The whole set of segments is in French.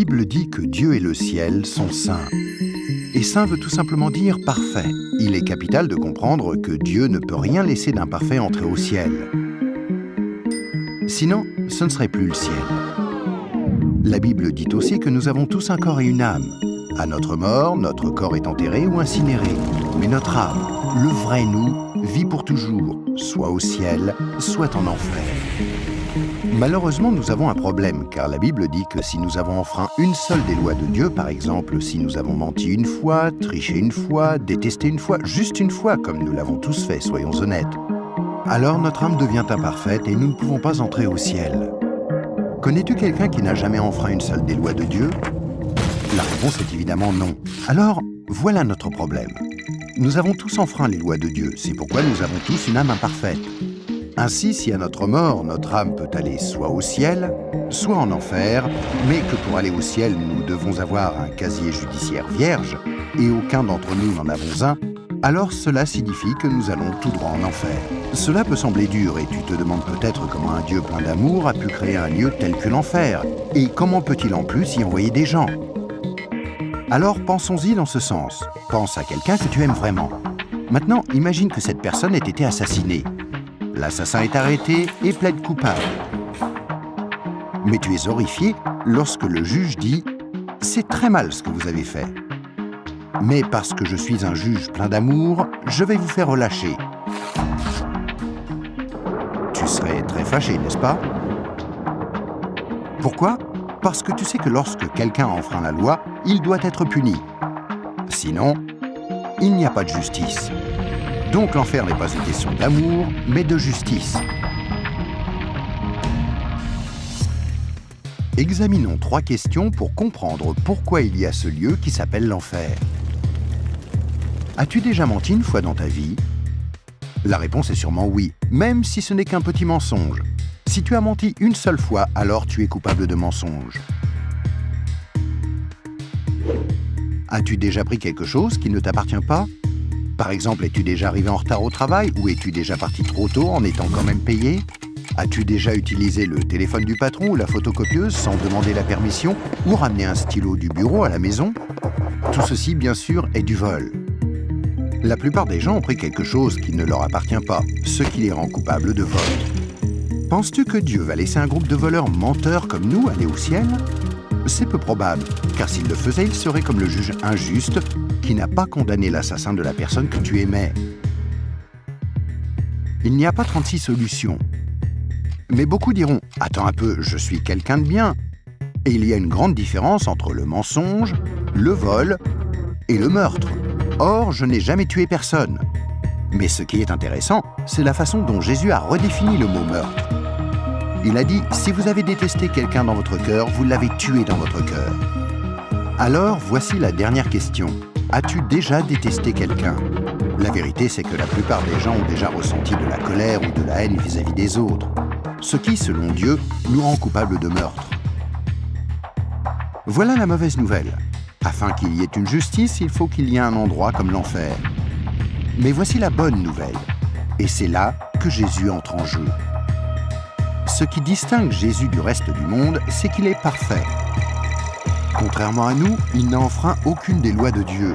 Bible dit que Dieu et le ciel sont saints. Et saint veut tout simplement dire parfait. Il est capital de comprendre que Dieu ne peut rien laisser d'imparfait entrer au ciel. Sinon, ce ne serait plus le ciel. La Bible dit aussi que nous avons tous un corps et une âme. À notre mort, notre corps est enterré ou incinéré. Mais notre âme, le vrai nous, vit pour toujours, soit au ciel, soit en enfer. Malheureusement, nous avons un problème, car la Bible dit que si nous avons enfreint une seule des lois de Dieu, par exemple, si nous avons menti une fois, triché une fois, détesté une fois, juste une fois, comme nous l'avons tous fait, soyons honnêtes, alors notre âme devient imparfaite et nous ne pouvons pas entrer au ciel. Connais-tu quelqu'un qui n'a jamais enfreint une seule des lois de Dieu? La réponse est évidemment non. Alors, voilà notre problème. Nous avons tous enfreint les lois de Dieu, c'est pourquoi nous avons tous une âme imparfaite. Ainsi, si à notre mort, notre âme peut aller soit au ciel, soit en enfer, mais que pour aller au ciel, nous devons avoir un casier judiciaire vierge, et aucun d'entre nous n'en avons un, alors cela signifie que nous allons tout droit en enfer. Cela peut sembler dur, et tu te demandes peut-être comment un Dieu plein d'amour a pu créer un lieu tel que l'enfer, et comment peut-il en plus y envoyer des gens? Alors pensons-y dans ce sens. Pense à quelqu'un que tu aimes vraiment. Maintenant, imagine que cette personne ait été assassinée. L'assassin est arrêté et plaide coupable. Mais tu es horrifié lorsque le juge dit « C'est très mal ce que vous avez fait. Mais parce que je suis un juge plein d'amour, je vais vous faire relâcher. » Tu serais très fâché, n'est-ce pas? Pourquoi? Parce que tu sais que lorsque quelqu'un enfreint la loi, il doit être puni. Sinon, il n'y a pas de justice. Donc l'enfer n'est pas une question d'amour, mais de justice. Examinons 3 questions pour comprendre pourquoi il y a ce lieu qui s'appelle l'enfer. As-tu déjà menti une fois dans ta vie? La réponse est sûrement oui, même si ce n'est qu'un petit mensonge. Si tu as menti une seule fois, alors tu es coupable de mensonge. As-tu déjà pris quelque chose qui ne t'appartient pas? Par exemple, es-tu déjà arrivé en retard au travail ou es-tu déjà parti trop tôt en étant quand même payé? As-tu déjà utilisé le téléphone du patron ou la photocopieuse sans demander la permission ou ramené un stylo du bureau à la maison? Tout ceci, bien sûr, est du vol. La plupart des gens ont pris quelque chose qui ne leur appartient pas, ce qui les rend coupables de vol. Penses-tu que Dieu va laisser un groupe de voleurs menteurs comme nous aller au ciel? C'est peu probable, car s'il le faisait, il serait comme le juge injuste qui n'a pas condamné l'assassin de la personne que tu aimais. Il n'y a pas 36 solutions. Mais beaucoup diront « Attends un peu, je suis quelqu'un de bien ». Et il y a une grande différence entre le mensonge, le vol et le meurtre. Or, je n'ai jamais tué personne. Mais ce qui est intéressant, c'est la façon dont Jésus a redéfini le mot « meurtre ». Il a dit « Si vous avez détesté quelqu'un dans votre cœur, vous l'avez tué dans votre cœur ». Alors, voici la dernière question. As-tu déjà détesté quelqu'un? La vérité, c'est que la plupart des gens ont déjà ressenti de la colère ou de la haine vis-à-vis des autres, ce qui, selon Dieu, nous rend coupables de meurtre. Voilà la mauvaise nouvelle. Afin qu'il y ait une justice, il faut qu'il y ait un endroit comme l'enfer. Mais voici la bonne nouvelle. Et c'est là que Jésus entre en jeu. Ce qui distingue Jésus du reste du monde, c'est qu'il est parfait. Contrairement à nous, il n'a enfreint aucune des lois de Dieu.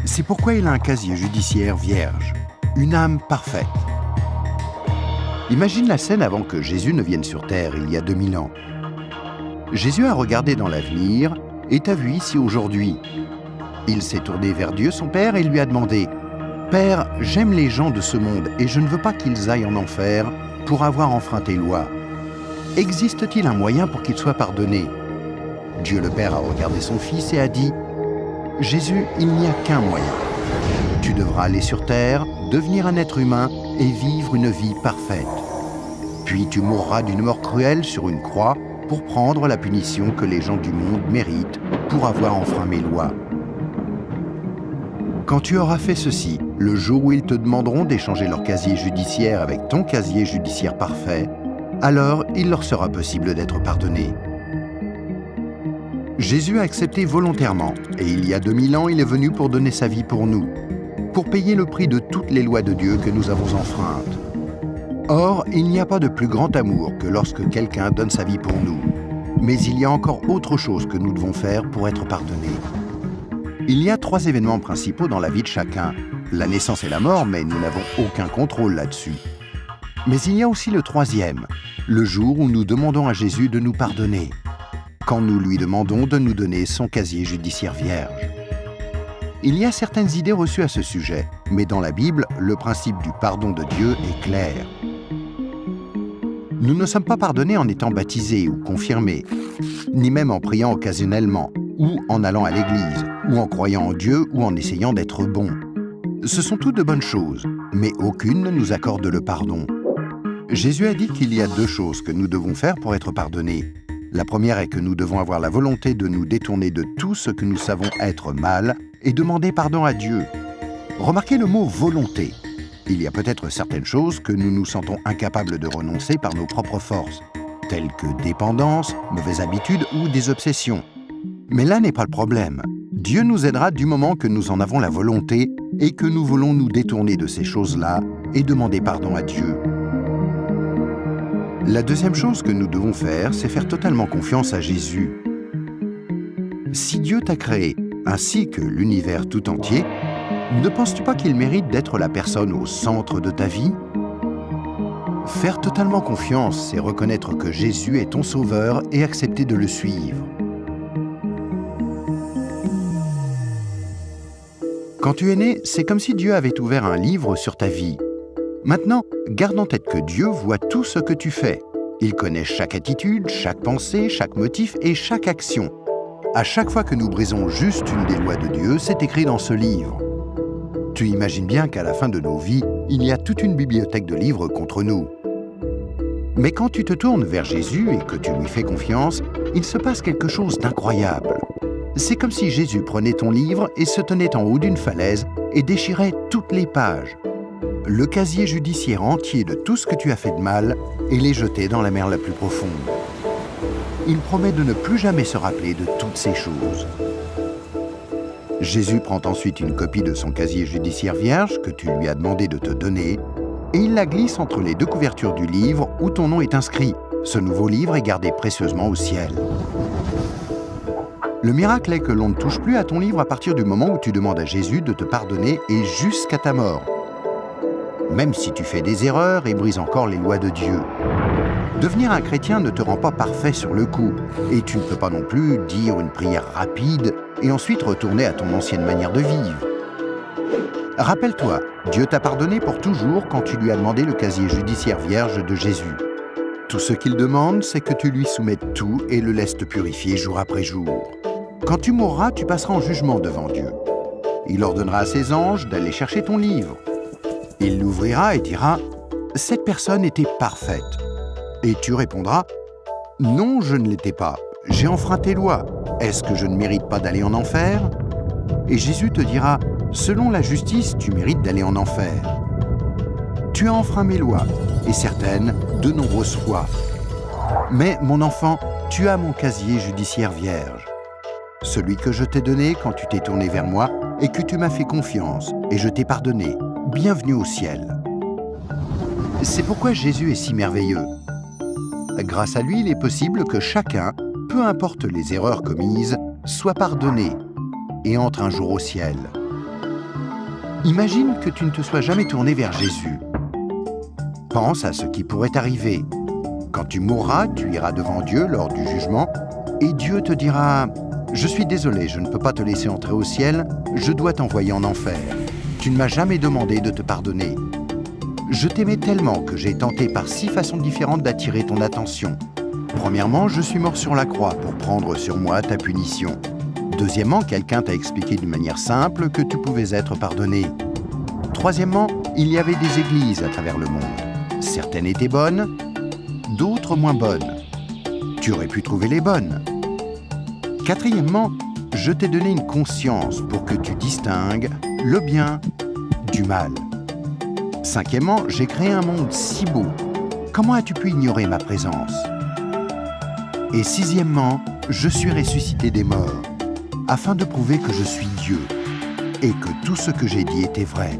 C'est pourquoi il a un casier judiciaire vierge, une âme parfaite. Imagine la scène avant que Jésus ne vienne sur terre, il y a 2000 ans. Jésus a regardé dans l'avenir et t'a vu ici aujourd'hui. Il s'est tourné vers Dieu, son Père, et lui a demandé « Père, j'aime les gens de ce monde et je ne veux pas qu'ils aillent en enfer pour avoir enfreint tes lois. Existe-t-il un moyen pour qu'ils soient pardonnés ?» Dieu le Père a regardé son Fils et a dit « Jésus, il n'y a qu'un moyen. Tu devras aller sur terre, devenir un être humain et vivre une vie parfaite. Puis tu mourras d'une mort cruelle sur une croix pour prendre la punition que les gens du monde méritent pour avoir enfreint mes lois. Quand tu auras fait ceci, le jour où ils te demanderont d'échanger leur casier judiciaire avec ton casier judiciaire parfait, alors il leur sera possible d'être pardonnés. » Jésus a accepté volontairement, et il y a 2000 ans, il est venu pour donner sa vie pour nous, pour payer le prix de toutes les lois de Dieu que nous avons enfreintes. Or, il n'y a pas de plus grand amour que lorsque quelqu'un donne sa vie pour nous. Mais il y a encore autre chose que nous devons faire pour être pardonnés. Il y a 3 événements principaux dans la vie de chacun. La naissance et la mort, mais nous n'avons aucun contrôle là-dessus. Mais il y a aussi le 3e, le jour où nous demandons à Jésus de nous pardonner, quand nous lui demandons de nous donner son casier judiciaire vierge. Il y a certaines idées reçues à ce sujet, mais dans la Bible, le principe du pardon de Dieu est clair. Nous ne sommes pas pardonnés en étant baptisés ou confirmés, ni même en priant occasionnellement, ou en allant à l'église, ou en croyant en Dieu ou en essayant d'être bons. Ce sont toutes de bonnes choses, mais aucune ne nous accorde le pardon. Jésus a dit qu'il y a 2 choses que nous devons faire pour être pardonnés. La première est que nous devons avoir la volonté de nous détourner de tout ce que nous savons être mal et demander pardon à Dieu. Remarquez le mot « volonté ». Il y a peut-être certaines choses que nous nous sentons incapables de renoncer par nos propres forces, telles que dépendance, mauvaises habitudes ou des obsessions. Mais là n'est pas le problème. Dieu nous aidera du moment que nous en avons la volonté et que nous voulons nous détourner de ces choses-là et demander pardon à Dieu. La deuxième chose que nous devons faire, c'est faire totalement confiance à Jésus. Si Dieu t'a créé, ainsi que l'univers tout entier, ne penses-tu pas qu'il mérite d'être la personne au centre de ta vie? Faire totalement confiance, c'est reconnaître que Jésus est ton sauveur et accepter de le suivre. Quand tu es né, c'est comme si Dieu avait ouvert un livre sur ta vie. Maintenant, garde en tête que Dieu voit tout ce que tu fais. Il connaît chaque attitude, chaque pensée, chaque motif et chaque action. À chaque fois que nous brisons juste une des lois de Dieu, c'est écrit dans ce livre. Tu imagines bien qu'à la fin de nos vies, il y a toute une bibliothèque de livres contre nous. Mais quand tu te tournes vers Jésus et que tu lui fais confiance, il se passe quelque chose d'incroyable. C'est comme si Jésus prenait ton livre et se tenait en haut d'une falaise et déchirait toutes les pages. Le casier judiciaire entier de tout ce que tu as fait de mal et les jeter dans la mer la plus profonde. Il promet de ne plus jamais se rappeler de toutes ces choses. Jésus prend ensuite une copie de son casier judiciaire vierge que tu lui as demandé de te donner et il la glisse entre les 2 couvertures du livre où ton nom est inscrit. Ce nouveau livre est gardé précieusement au ciel. Le miracle est que l'on ne touche plus à ton livre à partir du moment où tu demandes à Jésus de te pardonner et jusqu'à ta mort. Même si tu fais des erreurs et brises encore les lois de Dieu. Devenir un chrétien ne te rend pas parfait sur le coup, et tu ne peux pas non plus dire une prière rapide et ensuite retourner à ton ancienne manière de vivre. Rappelle-toi, Dieu t'a pardonné pour toujours quand tu lui as demandé le casier judiciaire vierge de Jésus. Tout ce qu'il demande, c'est que tu lui soumettes tout et le laisses te purifier jour après jour. Quand tu mourras, tu passeras en jugement devant Dieu. Il ordonnera à ses anges d'aller chercher ton livre. Il l'ouvrira et dira « Cette personne était parfaite ». Et tu répondras « Non, je ne l'étais pas. J'ai enfreint tes lois. Est-ce que je ne mérite pas d'aller en enfer ?» Et Jésus te dira « Selon la justice, tu mérites d'aller en enfer. Tu as enfreint mes lois, et certaines, de nombreuses fois. Mais, mon enfant, tu as mon casier judiciaire vierge. Celui que je t'ai donné quand tu t'es tourné vers moi et que tu m'as fait confiance, et je t'ai pardonné. Bienvenue au ciel. » C'est pourquoi Jésus est si merveilleux. Grâce à lui, il est possible que chacun, peu importe les erreurs commises, soit pardonné et entre un jour au ciel. Imagine que tu ne te sois jamais tourné vers Jésus. Pense à ce qui pourrait t'arriver. Quand tu mourras, tu iras devant Dieu lors du jugement et Dieu te dira « Je suis désolé, je ne peux pas te laisser entrer au ciel, je dois t'envoyer en enfer. Tu ne m'as jamais demandé de te pardonner. Je t'aimais tellement que j'ai tenté par 6 façons différentes d'attirer ton attention. Premièrement, je suis mort sur la croix pour prendre sur moi ta punition. Deuxièmement, quelqu'un t'a expliqué d'une manière simple que tu pouvais être pardonné. Troisièmement, il y avait des églises à travers le monde. Certaines étaient bonnes, d'autres moins bonnes. Tu aurais pu trouver les bonnes. Quatrièmement, je t'ai donné une conscience pour que tu distingues le bien du mal. Cinquièmement, j'ai créé un monde si beau. Comment as-tu pu ignorer ma présence? Et sixièmement, je suis ressuscité des morts, afin de prouver que je suis Dieu, et que tout ce que j'ai dit était vrai.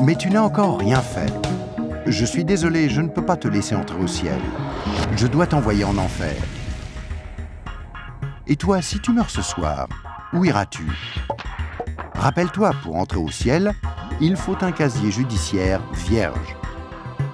Mais tu n'as encore rien fait. Je suis désolé, je ne peux pas te laisser entrer au ciel. Je dois t'envoyer en enfer. Et toi, si tu meurs ce soir, où iras-tu? Rappelle-toi, pour entrer au ciel, il faut un casier judiciaire vierge,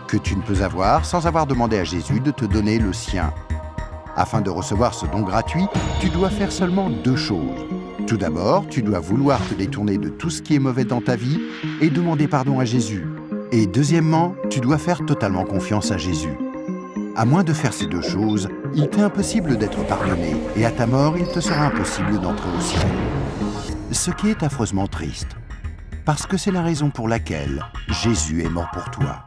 que tu ne peux avoir sans avoir demandé à Jésus de te donner le sien. Afin de recevoir ce don gratuit, tu dois faire seulement 2 choses. Tout d'abord, tu dois vouloir te détourner de tout ce qui est mauvais dans ta vie et demander pardon à Jésus. Et deuxièmement, tu dois faire totalement confiance à Jésus. À moins de faire ces 2 choses, il t'est impossible d'être pardonné et à ta mort, il te sera impossible d'entrer au ciel. Ce qui est affreusement triste, parce que c'est la raison pour laquelle Jésus est mort pour toi.